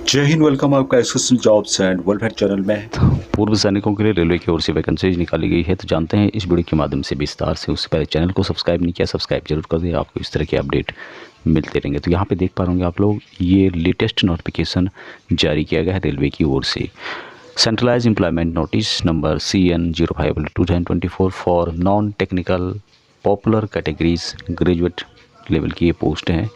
जय हिंद। वेलकम आपका SSC jobs and welfare channel में। पूर्व सैनिकों के लिए रेलवे की ओर से वैकेंसीज निकाली गई है, तो जानते हैं इस वीडियो के माध्यम से विस्तार से। उससे पहले चैनल को सब्सक्राइब नहीं किया, सब्सक्राइब जरूर कर दें, आपको इस तरह के अपडेट मिलते रहेंगे। तो यहाँ पे देख पा रहे होंगे आप लोग, ये लेटेस्ट नोटिफिकेशन जारी किया गया है रेलवे की ओर से। Centralised employment notice number CN05/2024 for non technical popular categories graduate level की ये पोस्ट हैं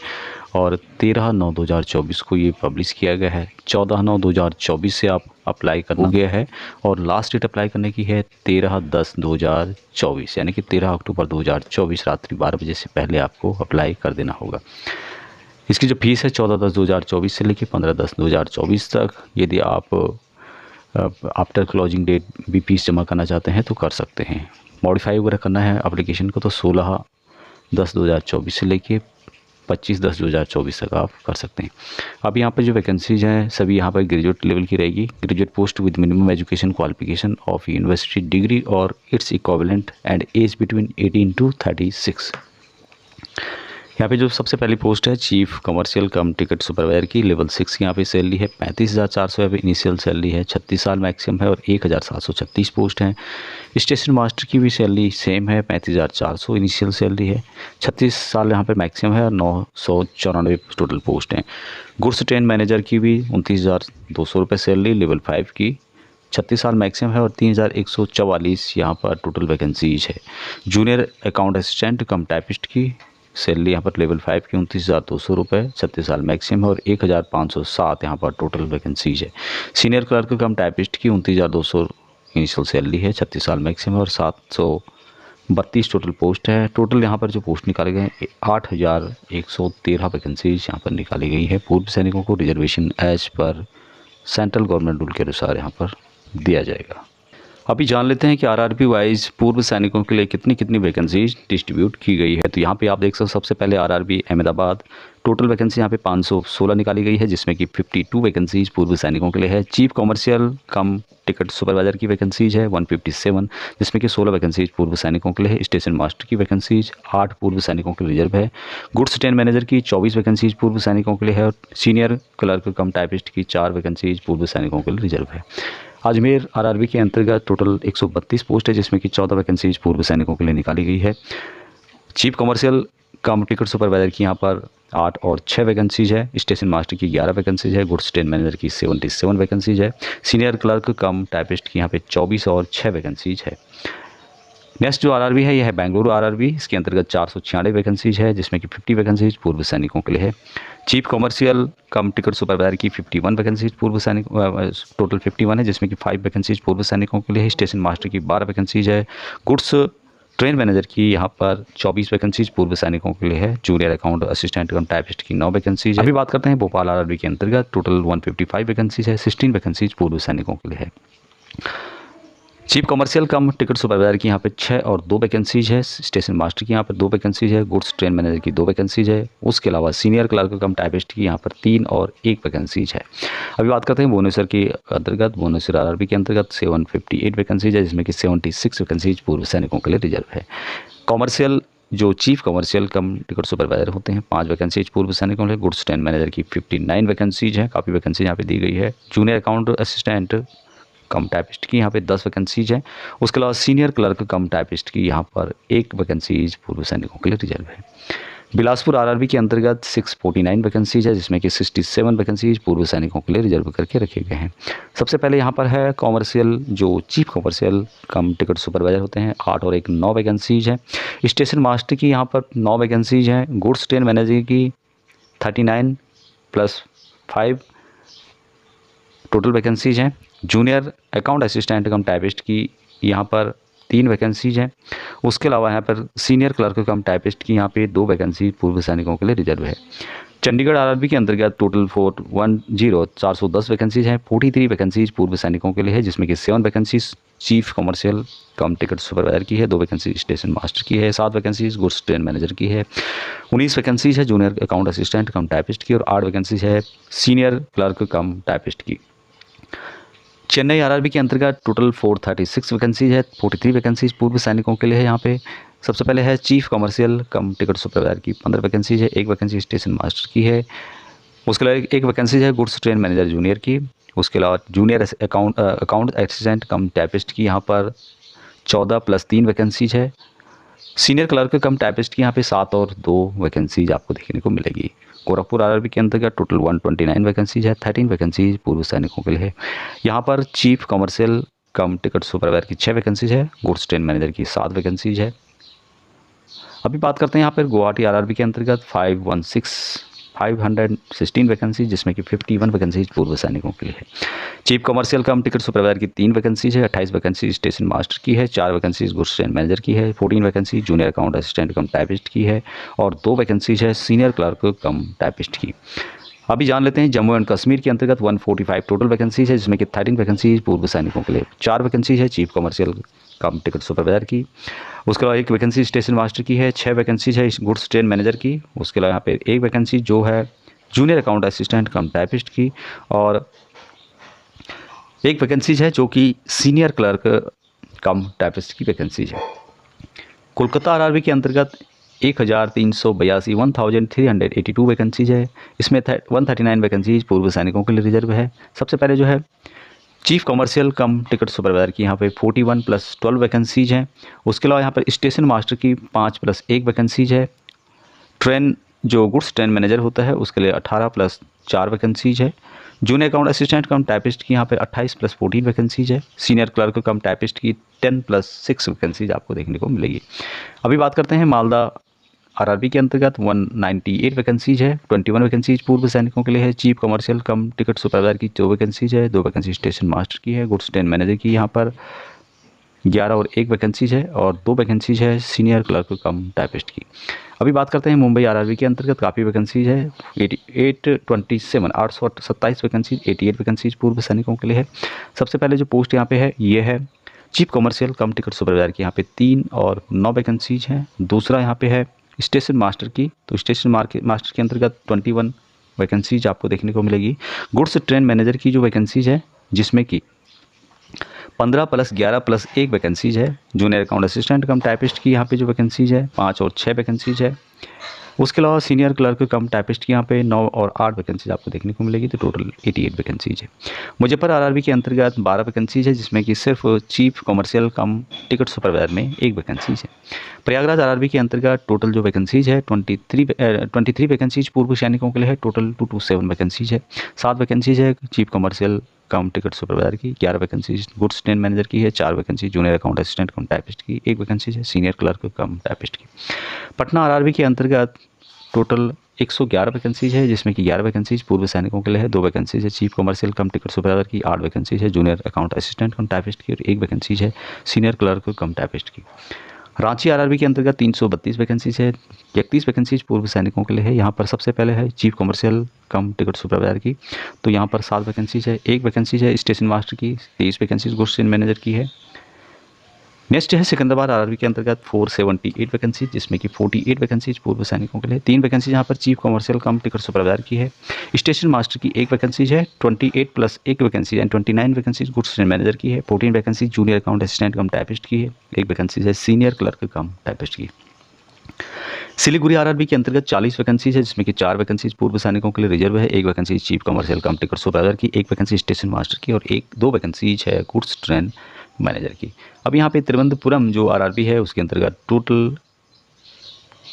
और 13/9/2024 को ये पब्लिश किया गया है। 14/9/2024 से आप अप्लाई करना हो गया है और लास्ट डेट अप्लाई करने की है 13/10/2024, यानी कि 13 अक्टूबर 2024 रात्रि 12 बजे से पहले आपको अप्लाई कर देना होगा। इसकी जो फीस है 14/10/2024 से लेकर 15/10/2024 तक। यदि आप आफ्टर क्लोजिंग डेट भी फीस जमा करना चाहते हैं तो कर सकते हैं। मॉडिफाई वगैरह करना है एप्लीकेशन को तो 16/10/2024 से लेके 25/10/2024 तक आप कर सकते हैं। अब यहाँ पर जो वैकेंसीज हैं सभी यहाँ पर ग्रेजुएट लेवल की रहेगी। Graduate post with minimum education qualification of university degree और its equivalent and age between 18 to 36। यहाँ पे जो सबसे पहली पोस्ट है चीफ कमर्शियल कम टिकट सुपरवाइजर की लेवल 6 की यहाँ पे सैलरी है 35,400। यहाँ पे इनिशियल सैलरी है 36 साल मैक्सिमम है और 1,736 पोस्ट हैं। स्टेशन मास्टर की भी सैलरी सेम है 35,400 इनिशियल सैलरी है, 36 साल यहाँ पे मैक्सिमम है और 994 टोटल पोस्ट हैं। गुड्स ट्रेन मैनेजर की भी 29,200 रुपये सैलरी लेवल 5 की, 36 साल मैक्सिमम है और 3,144 यहाँ पर टोटल वैकेंसीज है। जूनियर अकाउंट असिस्टेंट कम टाइपिस्ट की सैलरी यहाँ पर लेवल 5 की 29,200 रुपये, 36 साल मैक्सिमम है और 1,507 यहाँ पर टोटल वैकेंसीज है। सीनियर क्लर्क कम टाइपिस्ट की 29,200 इनिशियल सैलरी है, 36 साल मैक्सिमम है और 732 टोटल पोस्ट है। टोटल यहाँ पर जो पोस्ट निकाले गए हैं 8,113 वैकेंसीज यहाँ पर निकाली गई है। पूर्व सैनिकों को रिजर्वेशन एज पर सेंट्रल गवर्नमेंट रूल के अनुसार यहाँ पर दिया जाएगा। अभी जान लेते हैं कि आरआरबी वाइज पूर्व सैनिकों के लिए कितनी कितनी वैकेंसीज डिस्ट्रीब्यूट की गई है। तो यहाँ पे आप देख सकते हो सबसे पहले आरआरबी अहमदाबाद, टोटल वैकेंसी यहाँ पे 516 निकाली गई है, जिसमें कि 52 वैकेंसीज पूर्व सैनिकों के लिए है। चीफ कमर्शियल कम टिकट सुपरवाइजर की वैकेंसीज है 157, जिसमें कि 16 वैकेंसीज पूर्व सैनिकों के लिए है। स्टेशन मास्टर की वैकेंसीज 8 पूर्व सैनिकों के लिए रिजर्व है। गुड्स ट्रेन मैनेजर की 24 वैकेंसीज पूर्व सैनिकों के लिए है और सीनियर क्लर्क कम टाइपिस्ट की 4 वैकेंसीज पूर्व सैनिकों के लिए रिजर्व है। अजमेर आरआरबी के अंतर्गत टोटल 132 पोस्ट है, जिसमें कि 14 वैकेंसीज पूर्व सैनिकों के लिए निकाली गई है। चीफ कमर्शियल कम टिकट सुपरवाइजर की यहाँ पर 8 और 6 वैकेंसीज है। स्टेशन मास्टर की 11 वैकेंसीज है। गुड्स ट्रेन मैनेजर की 77 वैकेंसीज है। सीनियर क्लर्क कम टाइपिस्ट की यहाँ पे 24 और 6 वैकेंसीज है। नेक्स्ट जो आरआरबी है यह है बेंगलुरु आरआरबी। इसके अंतर्गत 496 वैकेंसीज है, जिसमें कि 50 वैकेंसीज पूर्व सैनिकों के लिए है। चीफ कमर्शियल कम टिकट सुपरवाइजर की 51 वैकेंसीज पूर्व सैनिक टोटल 51 है, जिसमें कि 5 वैकेंसीज पूर्व सैनिकों के लिए है। स्टेशन मास्टर की 12 वैकेंसीज है। गुड्स ट्रेन मैनेजर की यहाँ पर 24 वैकेंसीज पूर्व सैनिकों के लिए है। जूनियर अकाउंट असिस्टेंट कम टाइपिस्ट की 9 वैकेंसीज है। अभी बात करते हैं भोपाल आरआरबी के अंतर्गत टोटल 155 वैकेंसीज है, 16 वैकेंसीज पूर्व सैनिकों के लिए है। चीफ कमर्शियल कम टिकट सुपरवाइजर की यहाँ पे 6 और 2 वैकेंसीज है। स्टेशन मास्टर की यहाँ पर 2 वैकेंसीज है। गुड्स ट्रेन मैनेजर की 2 वैकेंसीज है। उसके अलावा सीनियर क्लर्क कम टाइपिस्ट की यहाँ पर 3 और 1 वैकेंसीज है। अभी बात करते हैं भुवनेश्वर के अंतर्गत। भुवनेश्वर आरआरबी के अंतर्गत 758 वैकेंसीज है, जिसमें कि 76 वैकेंसीज पूर्व सैनिकों के लिए रिजर्व है। कॉमर्शियल जो चीफ कमर्शियल कम टिकट सुपरवाइजर होते हैं 5 वैकेंसीज पूर्व सैनिकों के लिए। गुड्स ट्रेन मैनेजर की 59 वैकेंसीज है, काफ़ी वैकेंसी यहाँ पे दी गई है। जूनियर अकाउंट असिस्टेंट कम टाइपिस्ट की यहाँ पे 10 वैकेंसीज हैं। उसके अलावा सीनियर क्लर्क कम टाइपिस्ट की यहाँ पर 1 वैकेंसीज पूर्व सैनिकों के लिए रिजर्व है। बिलासपुर आरआरबी के अंतर्गत 649 वैकेंसीज है, जिसमें कि 67 वैकेंसीज पूर्व सैनिकों के लिए रिजर्व करके रखे गए हैं। सबसे पहले यहाँ पर है कॉमर्शियल जो चीफ कमर्शियल कम टिकट सुपरवाइजर होते हैं 8 और 1 9 वैकेंसीज हैं। स्टेशन मास्टर की यहाँ पर 9 वैकेंसीज हैं। गुड्स ट्रेन मैनेजर की 39 + 5 टोटल वैकेंसीज हैं। जूनियर अकाउंट असिस्टेंट कम टाइपिस्ट की यहाँ पर 3 वैकेंसीज हैं। उसके अलावा यहाँ पर सीनियर क्लर्क कम टाइपिस्ट की यहाँ पे 2 वैकेंसी पूर्व सैनिकों के लिए रिजर्व है। चंडीगढ़ आरआरबी के अंतर्गत टोटल 410 वैकेंसीज हैं। 43 वैकेंसीज पूर्व सैनिकों के लिए है, जिसमें कि 7 वैकेंसीज चीफ कमर्शियल कम टिकट सुपरवाइजर की है, 2 वैकेंसी स्टेशन मास्टर की है, 7 वैकेंसीज गुड्स ट्रेन मैनेजर की है, 19 वैकेंसीज है जूनियर अकाउंट असिस्टेंट कम टाइपिस्ट की और 8 वैकेंसीज है सीनियर क्लर्क कम टाइपिस्ट की। चेन्नई आरआरबी के अंतर्गत टोटल 436 वैकेंसीज है। 43 वैकेंसीज पूर्व सैनिकों के लिए है। यहाँ पे सबसे पहले है चीफ कमर्शियल कम टिकट सुपरवाइजर की 15 वैकेंसीज है। 1 वैकेंसी स्टेशन मास्टर की है। उसके अलावा एक वैकेंसी है गुड्स ट्रेन मैनेजर जूनियर की। उसके अलावा जूनियर अकाउंट असिस्टेंट कम टाइपिस्ट की यहाँ पर 14 + 3 वैकेंसीज है। सीनियर क्लर्क कम टाइपिस्ट की यहाँ पे 7 और 2 वैकेंसीज आपको देखने को मिलेगी। गोरखपुर आरआरबी के अंतर्गत टोटल 129 वैकेंसीज है। 13 वैकेंसीज पूर्व सैनिकों के लिए है। यहाँ पर चीफ कमर्शियल कम टिकट सुपरवाइजर की 6 वैकेंसीज है। गुड्स ट्रेन मैनेजर की 7 वैकेंसीज है। अभी बात करते हैं यहाँ पर गुवाहाटी आरआरबी के अंतर्गत 516 वैकेंसी, जिसमें कि 51 वैकेंसीज पूर्व सैनिकों के लिए है। चीफ कमर्शियल कम टिकट सुपरवाइजर की 3 वैकेंसीज है। 28 वैकेंसी स्टेशन मास्टर की है। 4 वैकेंसीज गुड्स ट्रेन मैनेजर की है। 14 वैकेंसी जूनियर अकाउंट असिस्टेंट कम टाइपिस्ट की है और 2 वैकेंसीज है सीनियर क्लर्क कम टाइपिस्ट की। अभी जान लेते हैं जम्मू एंड कश्मीर के अंतर्गत 145 टोटल वैकेंसीज है, जिसमें कि 13 वैकेंसीज पूर्व सैनिकों के लिए। 4 वैकेंसीज है चीफ कमर्शियल कम टिकट सुपरवाइजर की। उसके अलावा 1 वैकेंसी स्टेशन मास्टर की है। 6 वैकेंसीज है गुड्स ट्रेन मैनेजर की। उसके अलावा यहाँ पे 1 वैकेंसी जो है जूनियर अकाउंट असिस्टेंट कम टाइपिस्ट की और 1 वैकेंसीज है जो कि सीनियर क्लर्क कम टाइपिस्ट की वैकेंसीज है। कोलकाता आरआरबी के अंतर्गत 1382 वैकेंसीज है। इसमें 139 वैकेंसीज पूर्व सैनिकों के लिए रिजर्व है। सबसे पहले जो है चीफ कमर्शियल कम टिकट सुपरवाइजर की यहाँ पे 41 + 12 वैकेंसीज हैं। उसके अलावा यहाँ पर स्टेशन मास्टर की 5 + 1 वैकेंसीज है। ट्रेन जो गुड्स ट्रेन मैनेजर होता है उसके लिए 18 + 4 वैकेंसीज है। जूनियर अकाउंट असिस्टेंट कम टाइपिस्ट की यहाँ पे 28 + 14 वैकेंसीज है। सीनियर क्लर्क कम टाइपिस्ट की 10 + 6 वैकेंसीज आपको देखने को मिलेगी। अभी बात करते हैं मालदा आरआरबी के अंतर्गत 198 वैकेंसीज है। 21 वैकेंसीज पूर्व सैनिकों के लिए है। चीफ कमर्शियल कम टिकट सुपरवाइजर की 2 वैकेंसीज है। 2 वैकेंसी स्टेशन मास्टर की है। गुड्स ट्रेन मैनेजर की यहाँ पर 11 और 1 वैकेंसीज है और 2 वैकेंसीज है सीनियर क्लर्क कम टाइपिस्ट की। अभी बात करते हैं मुंबई आरआरबी के अंतर्गत काफ़ी वैकेंसीज है। 827 वैकेंसीज, 88 वैकेंसीज पूर्व सैनिकों के लिए है। सबसे पहले जो पोस्ट यहाँ पे है ये है चीफ कमर्शियल कम टिकट सुपरवाइजर की। यहाँ पे 3 और 9 वैकेंसीज हैं। दूसरा यहाँ पे है स्टेशन मास्टर की, तो स्टेशन मास्टर के अंतर्गत 21 वैकेंसीज आपको देखने को मिलेगी। गुड्स ट्रेन मैनेजर की जो वैकेंसीज है जिसमें कि 15 + 11 + 1 वैकेंसीज है। जूनियर अकाउंट असिस्टेंट कम टाइपिस्ट की यहाँ पे जो वैकेंसीज है 5 और 6 वैकेंसीज है। उसके अलावा सीनियर क्लर्क कम टाइपिस्ट की यहाँ पे 9 और 8 वैकेंसीज आपको देखने को मिलेगी, तो टोटल 88 वैकेंसीज है। मुजफ्फर आरआरबी के अंतर्गत 12 वैकेंसीज है, जिसमें कि सिर्फ चीफ कमर्शियल कम टिकट सुपरवाइजर में 1 वैकेंसीज है। प्रयागराज आरआरबी के अंतर्गत टोटल जो वैकेंसीज है 23 वैकेंसीज पूर्व सैनिकों के लिए है। टोटल 227 वैकेंसीज है। 7 वैकेंसीज है चीफ कमर्शियल कम टिकट सुपरवाइजर की। 11 वैकेंसीज गुड्स ट्रेन मैनेजर की है। 4 वैकेंसी जूनियर अकाउंट असिस्टेंट कम टाइपिस्ट की। 1 वैकेंसी है सीनियर क्लर्क कम टाइपिस्ट की। पटना आरआरबी के अंतर्गत टोटल 111 वैकेंसीज है, जिसमें कि 11 वैकेंसीज पूर्व सैनिकों के लिए है। 2 वैकेंसीज है चीफ कमर्शियल कम टिकट सुपरवाइजर की। 8 वैकेंसीज है जूनियर अकाउंट असिस्टेंट कम टाइपिस्ट की और 1 वैकेंसीज है सीनियर क्लर्क कम टाइपिस्ट की। रांची आरआरबी के अंतर्गत 332 वैकेंसीज है। 31 वैकेंसीज पूर्व सैनिकों के लिए है। यहाँ पर सबसे पहले है चीफ कमर्शियल कम टिकट सुपरवाइजर की, तो यहाँ पर 7 वैकेंसीज है। 1 वैकेंसीज है स्टेशन मास्टर की। 23 वैकेंसीज गुड्स ट्रेन मैनेजर की है। नेक्स्ट है सिकंदराबाद आरआरबी के अंतर्गत 478 वैकेंसीज, जिसमें कि 48 वैकेंसीज पूर्व सैनिकों के लिए। 3 वैकेंसी यहाँ पर चीफ कमर्शियल कम टिकट सुपरवाइजर की है। स्टेशन मास्टर की 1 वैकेंसीज है। 28 + 1 vacancy and 29 vacancies goods train manager की है। 14 वैकेंसी जूनियर अकाउंट असिस्टेंट कम टाइपिस्ट की है। 1 वैकेंसी है सीनियर क्लर्क कम टाइपिस्ट की। सिलीगुड़ी आरआरबी के अंतर्गत 40 वैकेंसीज है, जिसमें कि 4 वैकेंसीज पूर्व सैनिकों के लिए रिजर्व है। 1 वैकेंसी चीफ कमर्शियल कम टिकट सुपरवाइजर की। 1 वैकेंसी स्टेशन मास्टर की और 2 वैकेंसीज है गुड्स ट्रेन मैनेजर की। अब यहाँ पे तिरुवनंतपुरम जो आरआरबी है उसके अंतर्गत टोटल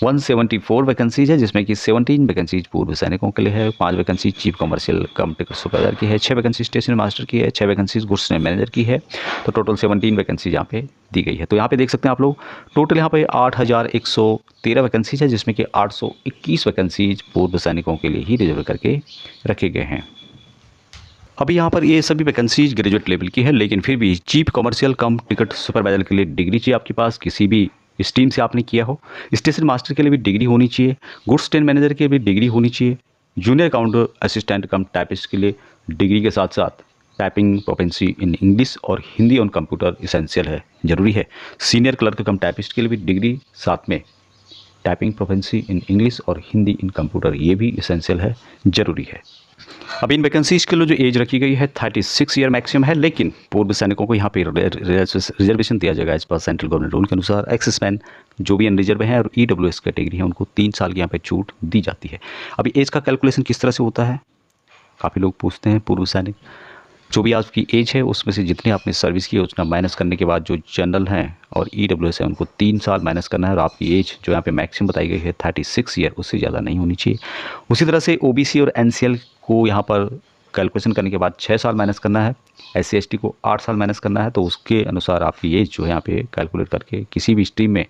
174 वैकेंसीज है, जिसमें कि 17 वैकेंसीज पूर्व सैनिकों के लिए है। 5 वैकेंसी चीफ कमर्शियल कम टिकट सुपरवाइजर की है। 6 वैकेंसी स्टेशन मास्टर की है। 6 वैकेंसीज गुड्स ट्रेन मैनेजर की है। तो टोटल 17 वैकेंसीज यहाँ पे दी गई है। तो यहाँ पे देख सकते हैं आप लोग टोटल यहाँ पे 8113 वैकेंसीज है, जिसमें कि 821 वैकेंसीज पूर्व सैनिकों के लिए ही रिजर्व करके रखे गए हैं। अभी यहाँ पर ये सभी वैकेंसीज ग्रेजुएट लेवल की है, लेकिन फिर भी चीफ कमर्शियल कम टिकट सुपरवाइजर के लिए डिग्री चाहिए आपके पास, किसी भी स्ट्रीम से आपने किया हो। स्टेशन मास्टर के लिए भी डिग्री होनी चाहिए। गुड्स ट्रेन मैनेजर के लिए भी डिग्री होनी चाहिए। जूनियर अकाउंट असिस्टेंट कम टाइपिस्ट के लिए डिग्री के साथ साथ टाइपिंग प्रोफिशिएंसी इन इंग्लिश और हिंदी ऑन कंप्यूटर इसेंशियल है, ज़रूरी है। सीनियर क्लर्क कम टाइपिस्ट के लिए भी डिग्री साथ में टाइपिंग प्रोफिशिएंसी इन इंग्लिश और हिंदी इन कंप्यूटर, ये भी इसेंशियल है, ज़रूरी है। अब इन वैकेंसीज़ के लिए जो एज रखी गई है 36 ईयर मैक्सिमम है, लेकिन पूर्व सैनिकों को यहाँ पे रिजर्वेशन दिया जाएगा एज पर सेंट्रल गवर्नमेंट रूल के अनुसार। एक्सेसमैन जो भी अनरिजर्व हैं और EWS कैटेगरी है उनको 3 साल की यहाँ पे छूट दी जाती है। अभी एज का कैलकुलेशन किस तरह से होता है, काफ़ी लोग पूछते हैं। पूर्व सैनिक जो भी आपकी एज है उसमें से जितनी आपने सर्विस की है उतना माइनस करने के बाद जो जनरल हैं और EWS है उनको 3 साल माइनस करना है, और आपकी एज जो यहाँ पे मैक्सिमम बताई गई है 36 ईयर, उससे ज़्यादा नहीं होनी चाहिए। उसी तरह से OBC और NCL को यहाँ पर कैलकुलेशन करने के बाद 6 साल माइनस करना है, SC ST को 8 साल माइनस करना है। तो उसके अनुसार आपकी एज जो है यहाँ पे कैलकुलेट करके किसी भी स्ट्रीम में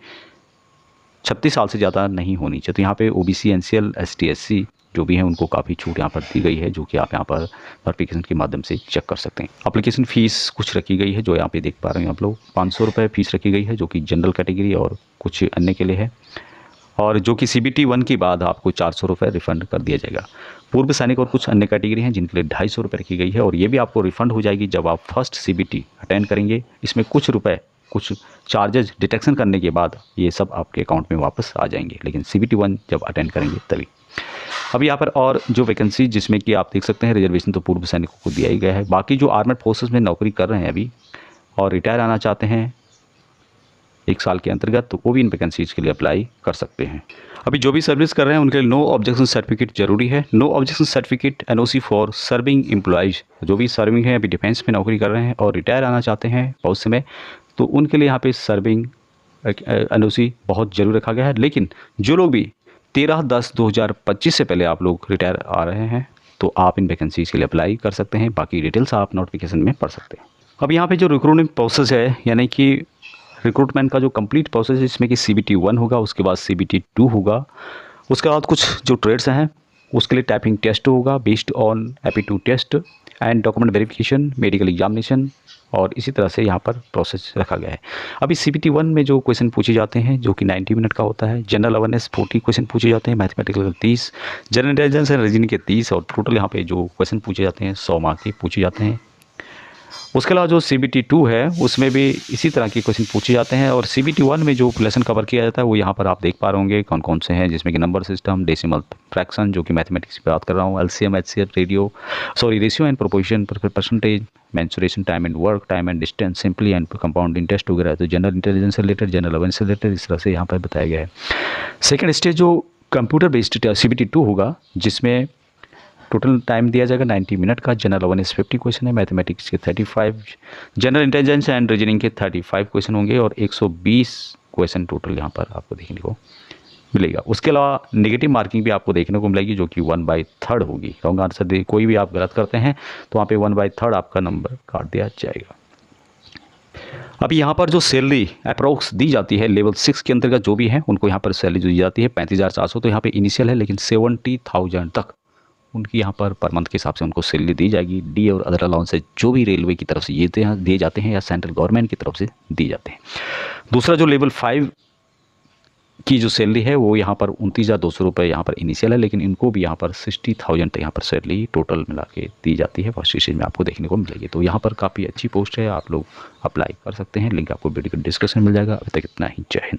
36 साल से ज़्यादा नहीं होनी चाहिए। तो यहाँ पे OBC NCL ST SC जो भी हैं उनको काफ़ी छूट यहाँ पर दी गई है, जो कि आप यहाँ पर नोटिफिकेशन के माध्यम से चेक कर सकते हैं। एप्लीकेशन फ़ीस कुछ रखी गई है जो यहाँ पे देख पा रहे हैं आप लोग, 500 रुपये फ़ीस रखी गई है जो कि जनरल कैटेगरी और कुछ अन्य के लिए है, और जो कि CBT 1 के बाद आपको 400 रुपये रिफ़ंड कर दिया जाएगा। पूर्व सैनिक और कुछ अन्य कैटेगरी हैं जिनके लिए 250 रुपये रखी गई है, और ये भी आपको रिफ़ंड हो जाएगी जब आप फर्स्ट CBT अटेंड करेंगे। इसमें कुछ रुपए, कुछ चार्जेस डिटेक्शन करने के बाद ये सब आपके अकाउंट में वापस आ जाएंगे, लेकिन CBT 1 जब अटेंड करेंगे तभी। अब यहाँ पर और जो वैकेंसी जिसमें कि आप देख सकते हैं रिजर्वेशन तो पूर्व सैनिकों को दिया ही गया है। बाकी जो आर्मड फोर्सेस में नौकरी कर रहे हैं अभी और रिटायर आना चाहते हैं 1 साल के अंतर्गत, तो वो भी इन वैकेंसीज़ के लिए अप्लाई कर सकते हैं। अभी जो भी सर्विस कर रहे हैं उनके लिए नो ऑब्जेक्शन सर्टिफिकेट जरूरी है। No objection certificate NOC for serving employees, जो भी सर्विंग है अभी डिफेंस में नौकरी कर रहे हैं और रिटायर आना चाहते हैं भविष्य में, तो उनके लिए यहाँ पे सर्विंग NOC बहुत जरूर रखा गया है। लेकिन जो लोग भी 13/10/2025 से पहले आप लोग रिटायर आ रहे हैं तो आप इन वैकेंसीज़ के लिए अप्लाई कर सकते हैं। बाकी डिटेल्स आप नोटिफिकेशन में पढ़ सकते हैं। अब यहाँ पे जो रिक्रूटमेंट प्रोसेस है, यानी कि रिक्रूटमेंट का जो कंप्लीट प्रोसेस है, इसमें कि CBT 1 होगा, उसके बाद CBT 2 होगा, उसके बाद कुछ जो ट्रेड्स हैं उसके लिए टाइपिंग टेस्ट होगा based on aptitude test and document verification, medical examination, और इसी तरह से यहाँ पर प्रोसेस रखा गया है। अभी CBT 1 में जो क्वेश्चन पूछे जाते हैं जो कि 90 मिनट का होता है, जनरल अवेयरनेस 40 क्वेश्चन पूछे जाते हैं, mathematical 30, general intelligence and reasoning के 30, और टोटल यहाँ पे जो क्वेश्चन पूछे जाते हैं 100 मार्क के पूछे जाते हैं। उसके अलावा जो CBT 2 है उसमें भी इसी तरह के क्वेश्चन पूछे जाते हैं, और CBT 1 में जो लेसन कवर किया जाता है वो यहाँ पर आप देख पा रहे होंगे कौन कौन से हैं, जिसमें कि नंबर सिस्टम, डेसिमल फ्रैक्शन जो कि मैथमेटिक्स की बात कर रहा हूँ, LCM HCF ratio and proportion, percentage, mensuration, time and work, time and distance, simply and compounding test वगैरह। तो जनरल इंटेलिजेंस से रिलेटेड, जनरल अवेयरनेस से रिलेटेड इस तरह से यहाँ पर बताया गया है। सेकेंड स्टेज जो कंप्यूटर बेस्ड CBT 2 होगा, जिसमें टोटल टाइम दिया जाएगा 90 मिनट का। जनरल अवेयरनेस 50 क्वेश्चन है, मैथमेटिक्स के 35, जनरल इंटेलिजेंस एंड रीजनिंग के 35 क्वेश्चन होंगे, और 120 क्वेश्चन टोटल यहाँ पर आपको देखने को मिलेगा। उसके अलावा नेगेटिव मार्किंग भी आपको देखने को मिलेगी जो कि 1/3 होगी। रॉन्ग आंसर दे कोई भी आप गलत करते हैं तो वहाँ पे 1/3 आपका नंबर काट दिया जाएगा। अभी यहाँ पर जो सैलरी अप्रोक्स दी जाती है लेवल 6 के अंतर्गत जो भी है उनको यहाँ पर सैलरी दी जाती है 35,400, तो यहाँ पे इनिशियल है, लेकिन 70,000 तक उनकी यहाँ पर मंथ के हिसाब से उनको सैलरी दी जाएगी। डी और अदर अलाउंसेज जो भी रेलवे की तरफ से ये दिए जाते हैं या सेंट्रल गवर्नमेंट की तरफ से दिए जाते हैं। दूसरा जो लेवल 5 की जो सैलरी है वो यहाँ पर 29,200 रुपये यहाँ पर इनिशियल है, लेकिन इनको भी यहाँ पर 60,000 तक यहाँ पर सैलरी टोटल मिला के दी जाती है, फर्स्ट स्टेज में आपको देखने को मिलेगी। तो यहाँ पर काफ़ी अच्छी पोस्ट है, आप लोग अप्लाई कर सकते हैं। लिंक आपको वीडियो के डिस्क्रिप्शन में मिल जाएगा। अभी तक इतना ही, जय हिंद।